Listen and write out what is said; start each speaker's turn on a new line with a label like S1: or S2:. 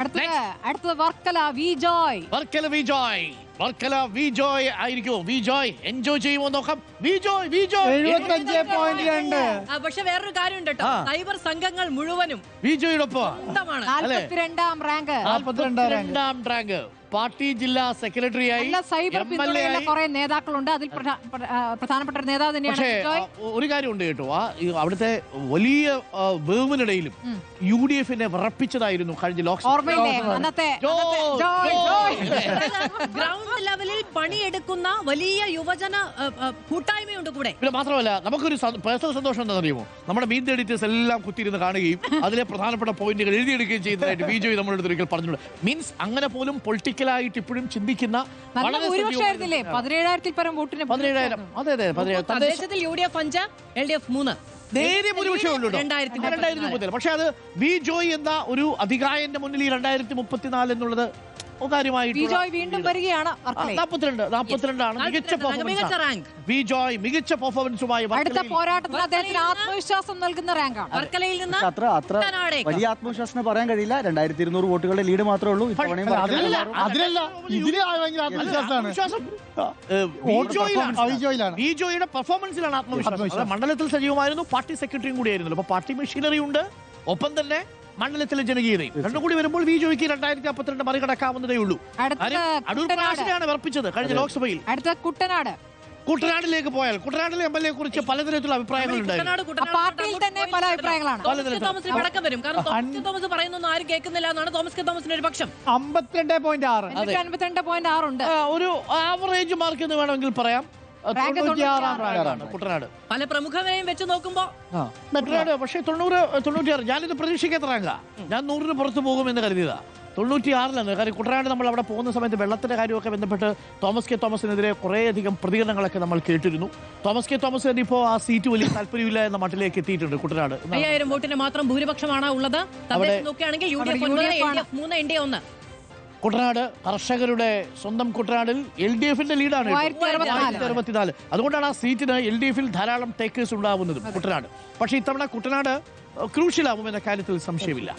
S1: അടുത്തത് വർക്കല വി ജോയ് ആയിരിക്കും. V Joy enjoy ചെയ്യുമോ നോക്കാം. വി ജോയ്
S2: 75.2.
S3: പക്ഷെ വേറൊരു കാര്യമുണ്ട് കേട്ടോ, സൈബർ സംഘങ്ങൾ മുഴുവനും
S1: വി ജോയിടൊപ്പം 42ാം റാങ്ക്. പാർട്ടി ജില്ലാ സെക്രട്ടറിയായി സൈബർ പിന്തുണയുള്ള കുറെ നേതാക്കളുണ്ട്. അതിൽ പ്രധാനപ്പെട്ട ഒരു നേതാവ് തന്നെയാണ്.
S2: പക്ഷേ
S1: ഒരു
S2: കാര്യമുണ്ട് കേട്ടോ, അവിടുത്തെ വലിയ വേവിനിടയിലും UDF വിറപ്പിച്ചതായിരുന്നു കഴിഞ്ഞ
S3: ഗ്രൗണ്ട് ലെവലിൽ പണിയെടുക്കുന്ന വലിയ യുവജന കൂട്ടായ്മയുണ്ട് കൂടെ.
S2: പിന്നെ മാത്രമല്ല നമുക്കൊരു പേഴ്സണൽ സന്തോഷം എന്താണെന്നറിയുമോ, നമ്മുടെ മീഡിയ എഡിറ്റേഴ്സ് എല്ലാം കുത്തിയിരുന്ന് കാണുകയും അതിലെ പ്രധാനപ്പെട്ട പോയിന്റുകൾ എഴുതിയെടുക്കുകയും ചെയ്തതായിട്ട് ബി ജോയ് നമ്മുടെ അടുത്ത് ഒരിക്കൽ പറഞ്ഞിട്ടുണ്ട്. മീൻസ് അങ്ങനെ പോലും പൊളിറ്റിക്കലായിട്ട് ഇപ്പോഴും ചിന്തിക്കുന്ന
S1: 17,000 പരം വോട്ടിന്
S2: 17,000. അതെ
S3: തദ്ദേശത്തിൽ UDF 5, LDF 3
S2: നേരിയ ഭൂരിപക്ഷമേ ഉള്ളൂ 2030. പക്ഷെ അത് വി ജോയ് എന്ന ഒരു അധികായന്റെ മുന്നിൽ ഈ 2034 എന്നുള്ളത്
S1: വീണ്ടും വരികയാണ്.
S2: 42 ആണ് മികച്ച റാങ്ക്. വി ജോയ് മികച്ച പെർഫോമൻസുമായി
S1: അടുത്ത പോരാട്ടത്തിന് അദ്ദേഹത്തിന് ആത്മവിശ്വാസം നൽകുന്ന റാങ്കാണ്.
S3: വർക്കലയിൽ നിന്ന്
S4: അത്ര വലിയ ആത്മവിശ്വാസം പറയാൻ കഴിയില്ല. 2200 വോട്ടുകളുടെ ലീഡ് മാത്രമേ ഉള്ളൂ.
S2: വി ജോയുടെ പെർഫോമൻസിലാണ് ആത്മവിശ്വാസം. മണ്ഡലത്തിൽ സജീവമായിരുന്നു, പാർട്ടി സെക്രട്ടറിയും കൂടിയായിരുന്നു. അപ്പൊ പാർട്ടി മെഷീനറി ഉണ്ട്, ഒപ്പം തന്നെ മണ്ഡലത്തിലെ ജനകീയതയും രണ്ടും കൂടി വരുമ്പോൾ വി ജോയ്ക്ക് 2052 മറികടക്കാവുന്നതേ ഉള്ളൂ. അടൂർ പ്രകാശിനെയാണ് വിറപ്പിച്ചത് കഴിഞ്ഞ ലോക്സഭയിൽ.
S1: അടുത്ത
S3: കുട്ടനാടിലേക്ക്
S2: പോയാൽ കുട്ടനാട്ടിലെ MLA കുറിച്ച് പലതരത്തിലുള്ള അഭിപ്രായങ്ങളുണ്ടായിരുന്നു.
S1: പാർട്ടിയിൽ തന്നെ പല അഭിപ്രായങ്ങളാണ്.
S3: തോമസ് വടക്കം വരും. കാരണം തോമസ് പറയുന്നൊന്നും ആരും കേൾക്കുന്നില്ല എന്നാണ് തോമസ് കെ തോമസിന്റെ ഒരു പക്ഷം.
S1: 52.6 ഉണ്ട്.
S2: ഒരു ആവറേജ് മാർക്ക് എന്ന് വേണമെങ്കിൽ പറയാം. കുട്ടനാട്
S3: പല പ്രമുഖരെയും വെച്ച് നോക്കുമ്പോ
S2: കുട്ടനാട് പക്ഷേ 96. ഞാനിത് പ്രതീക്ഷിക്കാത്ത റാങ്കാ. ഞാൻ 100-ന് പുറത്ത് പോകുമെന്ന് കരുതിയതാ. 96-ലാണ്. കാര്യം കുട്ടനാട് നമ്മൾ അവിടെ പോകുന്ന സമയത്ത് വെള്ളത്തിന്റെ കാര്യമൊക്കെ ബന്ധപ്പെട്ട് തോമസ് കെ തോമസിനെതിരെ കുറേയധികം പ്രതികരണങ്ങളൊക്കെ നമ്മൾ കേട്ടിരുന്നു. തോമസ് കെ തോമസ് ഇപ്പോൾ ആ സീറ്റ് വലിയ താല്പര്യമില്ല എന്ന മട്ടിലേക്ക് എത്തിയിട്ടുണ്ട്. കുട്ടനാട്
S3: 5000 വോട്ടിന് മാത്രം ഭൂരിപക്ഷമാണ് ഉള്ളത്. നോക്കുകയാണെങ്കിൽ UDF 3, NDA 1.
S2: കുട്ടനാട് കർഷകരുടെ സ്വന്തം കുട്ടനാടിൽ LDF-ന്റെ ലീഡാണ് 64. അതുകൊണ്ടാണ് ആ സീറ്റിന് LDF-ൽ ധാരാളം ടേക്കേഴ്സ് ഉണ്ടാവുന്നതും കുട്ടനാട്. പക്ഷേ ഇത്തവണ കുട്ടനാട് ക്രൂഷ്യലാവും എന്ന കാര്യത്തിൽ സംശയമില്ല.